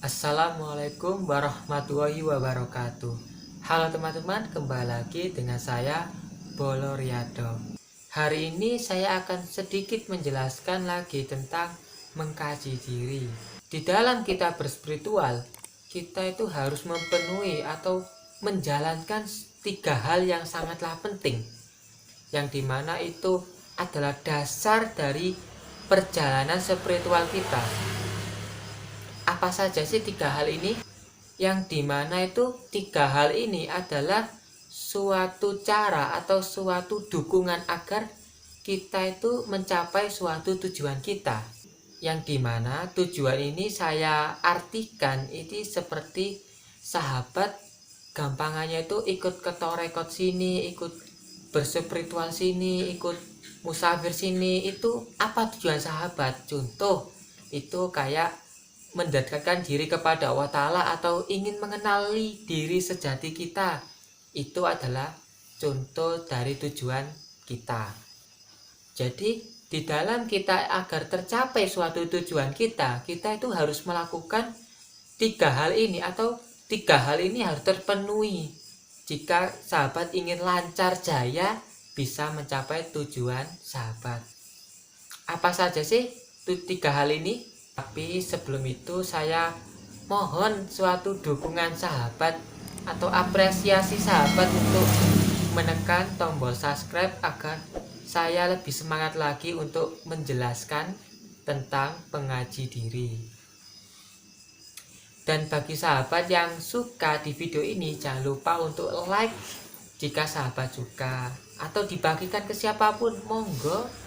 Assalamualaikum warahmatullahi wabarakatuh. Halo teman-teman, kembali lagi dengan saya Bolo Riyado. Hari ini saya akan sedikit menjelaskan lagi tentang mengkaji diri. Di dalam kita berspiritual, kita itu harus memenuhi atau menjalankan tiga hal yang sangatlah penting, yang dimana itu adalah dasar dari perjalanan spiritual kita. Apa saja sih tiga hal ini? Yang dimana itu tiga hal ini adalah suatu cara atau suatu dukungan agar kita itu mencapai suatu tujuan kita. Yang dimana tujuan ini saya artikan ini seperti sahabat, gampangannya itu ikut ke torekot sini, ikut berspiritual sini, ikut musafir sini. Itu apa tujuan sahabat? Contoh itu kayak mendekatkan diri kepada Allah Ta'ala atau ingin mengenali diri sejati kita. Itu adalah contoh dari tujuan kita. Jadi di dalam kita agar tercapai suatu tujuan kita itu harus melakukan tiga hal ini, atau tiga hal ini harus terpenuhi jika sahabat ingin lancar jaya bisa mencapai tujuan sahabat. Apa saja sih tiga hal ini? Tapi sebelum itu saya mohon suatu dukungan sahabat atau apresiasi sahabat untuk menekan tombol subscribe agar saya lebih semangat lagi untuk menjelaskan tentang mengaji diri. Dan bagi sahabat yang suka di video ini, jangan lupa untuk like jika sahabat suka, atau dibagikan ke siapapun, monggo.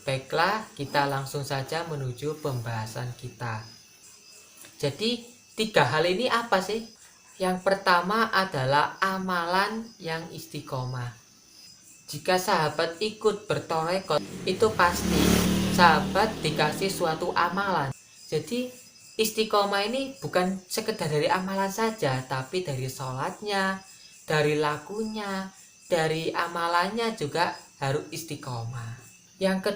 Baiklah, kita langsung saja menuju pembahasan kita. Jadi, tiga hal ini apa sih? Yang pertama adalah amalan yang istiqomah. Jika sahabat ikut bertorekot, itu pasti sahabat dikasih suatu amalan. Jadi, istiqomah ini bukan sekedar dari amalan saja, tapi dari sholatnya, dari lakunya, dari amalannya juga harus istiqomah. Yang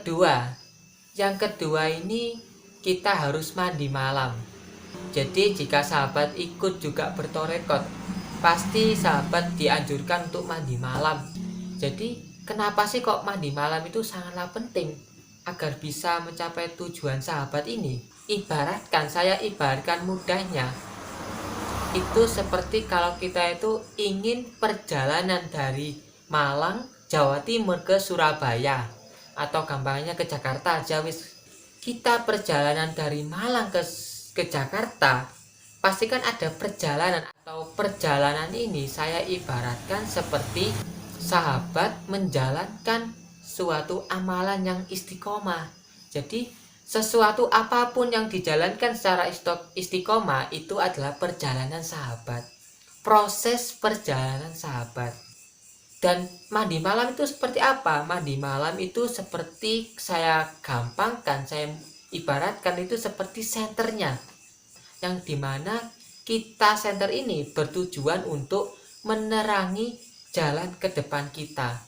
kedua ini kita harus mandi malam. Jadi jika sahabat ikut juga bertorekot, pasti sahabat dianjurkan untuk mandi malam. Jadi kenapa sih kok mandi malam itu sangatlah penting agar bisa mencapai tujuan sahabat ini? Saya ibaratkan mudahnya, itu seperti kalau kita itu ingin perjalanan dari Malang, Jawa Timur ke Surabaya, atau gampangnya ke Jakarta aja wis. Kita perjalanan dari Malang ke Jakarta, pastikan ada perjalanan, atau perjalanan ini saya ibaratkan seperti sahabat menjalankan suatu amalan yang istiqomah. Jadi sesuatu apapun yang dijalankan secara istiqomah itu adalah perjalanan sahabat, proses perjalanan sahabat. Dan mandi malam itu seperti apa? Mandi malam itu seperti saya gampangkan, saya ibaratkan itu seperti senternya, yang dimana kita senter ini bertujuan untuk menerangi jalan ke depan kita.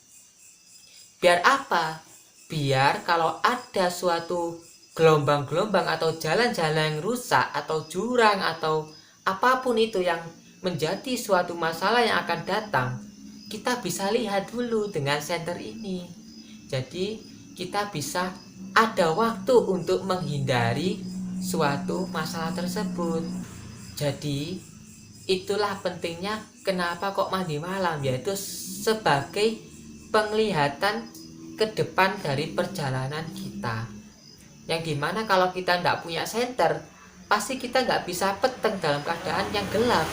Biar apa? Biar kalau ada suatu gelombang-gelombang atau jalan-jalan yang rusak atau jurang atau apapun itu yang menjadi suatu masalah yang akan datang, kita bisa lihat dulu dengan senter ini. Jadi kita bisa ada waktu untuk menghindari suatu masalah tersebut. Jadi itulah pentingnya kenapa kok mandi malam, yaitu sebagai penglihatan ke depan dari perjalanan kita. Yang dimana kalau kita tidak punya senter, pasti kita nggak bisa peteng dalam keadaan yang gelap.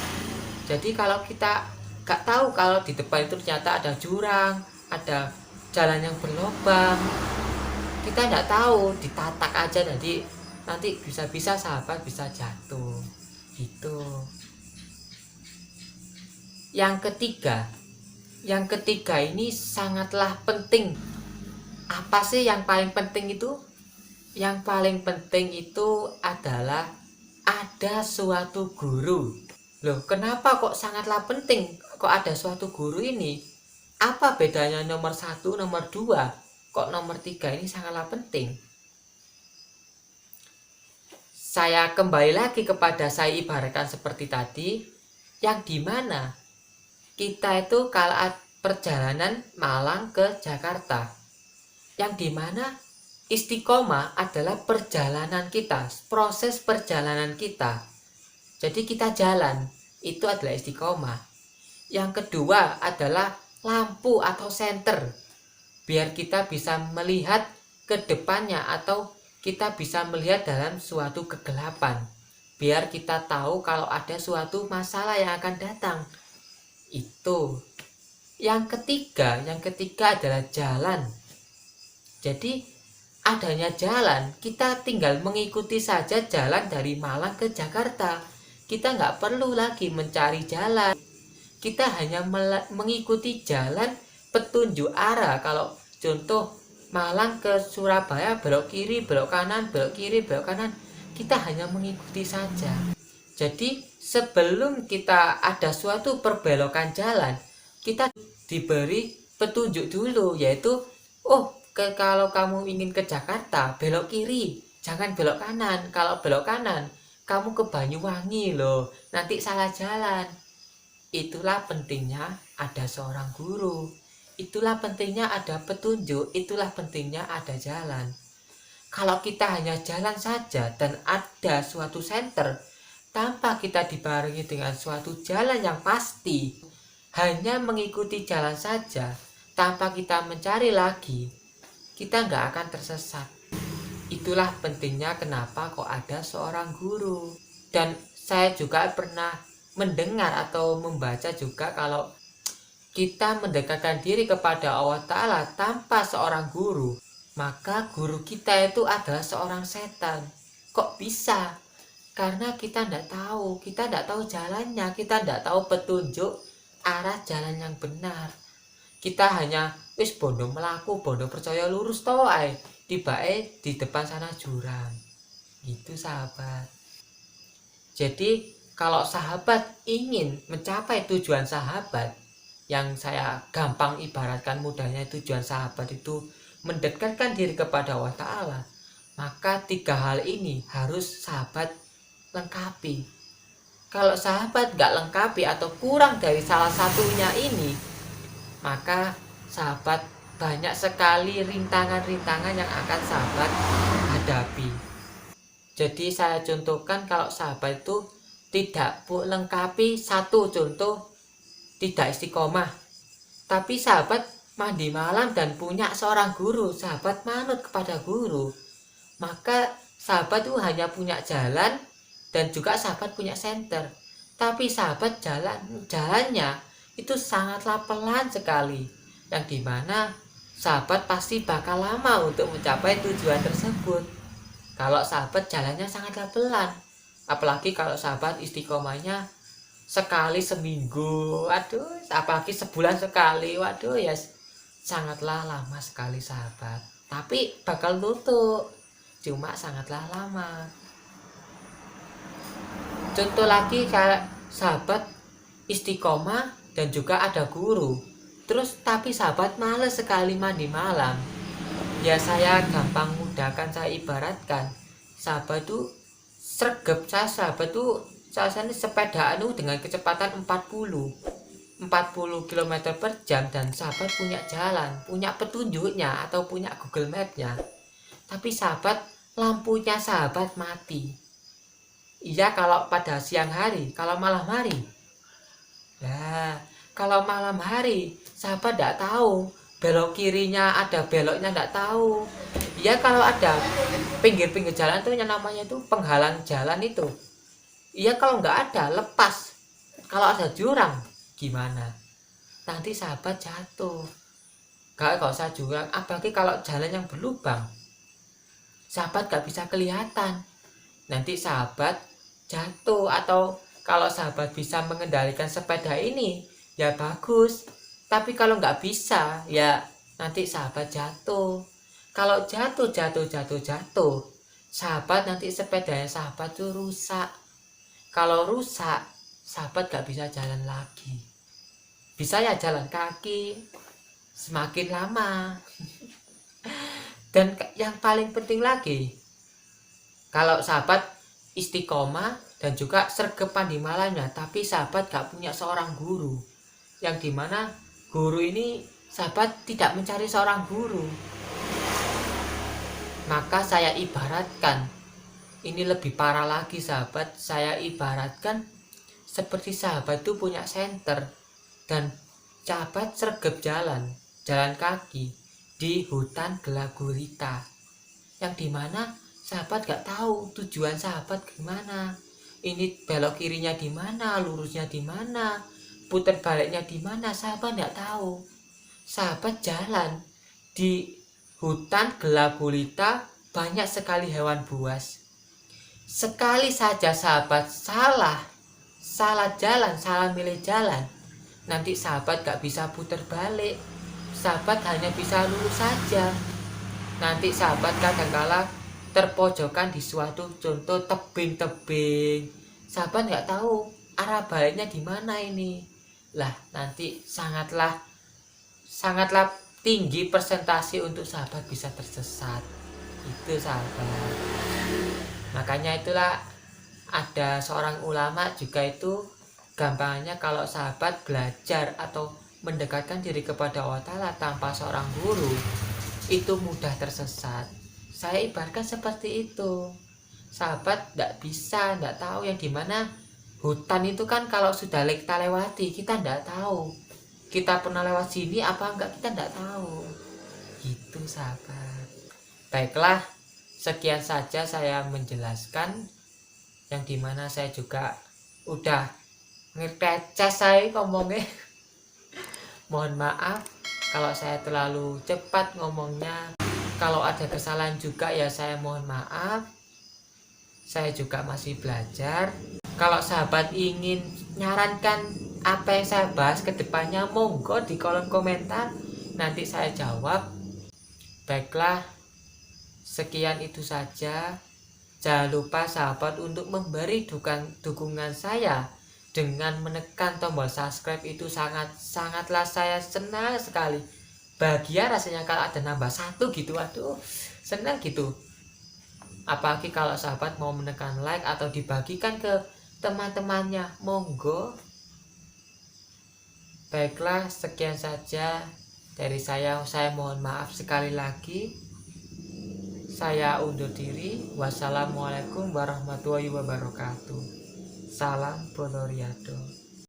Jadi kalau kita gak tahu kalau di depan itu ternyata ada jurang, ada jalan yang berlubang, kita nggak tahu, ditatak aja nanti bisa-bisa sahabat bisa jatuh gitu. Yang ketiga ini sangatlah penting. Apa sih yang paling penting itu? Yang paling penting itu adalah ada suatu guru. Loh, kenapa kok sangatlah penting? Kok ada suatu guru ini? Apa bedanya nomor 1, nomor 2? Kok nomor 3 ini sangatlah penting? saya kembali lagi kepada saya ibaratkan seperti tadi, yang dimana kita itu kalau perjalanan Malang ke Jakarta, yang dimana istiqomah adalah perjalanan kita, proses perjalanan kita. Jadi kita jalan, itu adalah istiqomah. Yang kedua adalah lampu atau senter, biar kita bisa melihat ke depannya atau kita bisa melihat dalam suatu kegelapan, biar kita tahu kalau ada suatu masalah yang akan datang. Itu. Yang ketiga adalah jalan. Jadi adanya jalan, kita tinggal mengikuti saja jalan dari Malang ke Jakarta. Kita nggak perlu lagi mencari jalan. Kita hanya mengikuti jalan petunjuk arah. Kalau contoh Malang ke Surabaya, belok kiri, belok kanan, belok kiri, belok kanan, kita hanya mengikuti saja. Jadi sebelum kita ada suatu perbelokan jalan, kita diberi petunjuk dulu, yaitu kalau kamu ingin ke Jakarta, belok kiri, jangan belok kanan. Kalau belok kanan, kamu ke Banyuwangi loh, nanti salah jalan. Itulah pentingnya ada seorang guru. Itulah pentingnya ada petunjuk. Itulah pentingnya ada jalan. Kalau kita hanya jalan saja dan ada suatu senter, tanpa kita dibarengi dengan suatu jalan yang pasti, hanya mengikuti jalan saja, tanpa kita mencari lagi, kita nggak akan tersesat. Itulah pentingnya kenapa kok ada seorang guru. Dan saya juga pernah mendengar atau membaca juga kalau kita mendekatkan diri kepada Allah Ta'ala tanpa seorang guru, maka guru kita itu adalah seorang setan. Kok bisa? Karena kita tidak tahu jalannya, kita tidak tahu petunjuk arah jalan yang benar. Kita hanya bondo melaku, bondo percaya lurus toh ae, tibae di depan sana jurang. Itu sahabat. Jadi kalau sahabat ingin mencapai tujuan sahabat, yang saya gampang ibaratkan mudahnya tujuan sahabat itu mendekatkan diri kepada Allah Ta'ala, maka 3 hal ini harus sahabat lengkapi. Kalau sahabat gak lengkapi atau kurang dari salah satunya ini, maka sahabat banyak sekali rintangan-rintangan yang akan sahabat hadapi. Jadi saya contohkan, kalau sahabat itu tidak lengkapi satu contoh, tidak istiqomah, tapi sahabat mandi malam dan punya seorang guru, sahabat manut kepada guru, maka sahabat itu hanya punya jalan dan juga sahabat punya senter. Tapi sahabat jalannya itu sangatlah pelan sekali, yang dimana sahabat pasti bakal lama untuk mencapai tujuan tersebut kalau sahabat jalannya sangatlah pelan. Apalagi kalau sahabat istiqomahnya sekali seminggu, waduh, apalagi sebulan sekali, waduh ya sangatlah lama sekali sahabat. Tapi bakal tutup, cuma sangatlah lama. Contoh lagi, kayak sahabat istiqomah dan juga ada guru, terus tapi sahabat males sekali mandi malam. Ya saya gampang mudahkan, saya ibaratkan sahabat tuh sregep, sahabat tuh ini sepedaan dengan kecepatan 40 km per jam, dan sahabat punya jalan, punya petunjuknya atau punya Google Map-nya, tapi sahabat lampunya sahabat mati. Iya kalau pada siang hari, kalau malam hari. Nah, kalau malam hari sahabat tidak tahu belok kirinya ada beloknya, tidak tahu. Ya kalau ada pinggir-pinggir jalan tuh yang namanya itu penghalang jalan itu. Iya kalau nggak ada lepas. Kalau ada jurang gimana? Nanti sahabat jatuh. Gak usah jurang, apalagi kalau jalan yang berlubang, sahabat gak bisa kelihatan. Nanti sahabat jatuh. Atau kalau sahabat bisa mengendalikan sepeda ini ya bagus, tapi kalau nggak bisa ya nanti sahabat jatuh. Kalau jatuh sahabat nanti sepedanya sahabat tuh rusak. Kalau rusak sahabat gak bisa jalan lagi, bisa ya jalan kaki semakin lama. Dan yang paling penting lagi, kalau sahabat istiqomah dan juga sergepan di malamnya, tapi sahabat gak punya seorang guru, yang dimana guru ini sahabat tidak mencari seorang guru. Maka saya ibaratkan, ini lebih parah lagi sahabat, saya ibaratkan seperti sahabat itu punya senter dan sahabat sergap jalan kaki di hutan gelap gulita, yang dimana sahabat gak tahu tujuan sahabat gimana, ini belok kirinya di mana, lurusnya di mana, putar baliknya di mana, sahabat gak tahu. Sahabat jalan di hutan gelap gulita, banyak sekali hewan buas. Sekali saja sahabat salah jalan, salah milih jalan, nanti sahabat gak bisa putar balik, sahabat hanya bisa lurus saja. Nanti sahabat kadangkala terpojokan di suatu contoh tebing-tebing, sahabat nggak tahu arah baliknya di mana ini. Lah nanti sangatlah tinggi persentase untuk sahabat bisa tersesat. Itu sahabat. Makanya itulah ada seorang ulama juga itu gampangnya kalau sahabat belajar atau mendekatkan diri kepada Allah Ta'ala tanpa seorang guru, itu mudah tersesat. Saya ibaratkan seperti itu. Sahabat tidak tahu yang dimana hutan itu kan kalau sudah kita lewati, kita tidak tahu kita pernah lewat sini apa enggak, kita tidak tahu. Gitu sahabat. Baiklah, sekian saja saya menjelaskan, yang dimana saya juga udah ngepeces saya ngomongnya. Mohon maaf kalau saya terlalu cepat ngomongnya. Kalau ada kesalahan juga ya saya mohon maaf. Saya juga masih belajar. Kalau sahabat ingin nyarankan apa yang saya bahas ke depannya, monggo di kolom komentar, nanti saya jawab. Baiklah, sekian itu saja. Jangan lupa sahabat untuk memberi dukungan saya dengan menekan tombol subscribe, itu sangatlah saya senang sekali. Bahagia rasanya kalau ada nambah satu gitu, aduh senang gitu. Apalagi kalau sahabat mau menekan like atau dibagikan ke teman-temannya, monggo. Baiklah, sekian saja dari saya mohon maaf sekali lagi. Saya undur diri. Wassalamualaikum warahmatullahi wabarakatuh. Salam Ponorogo.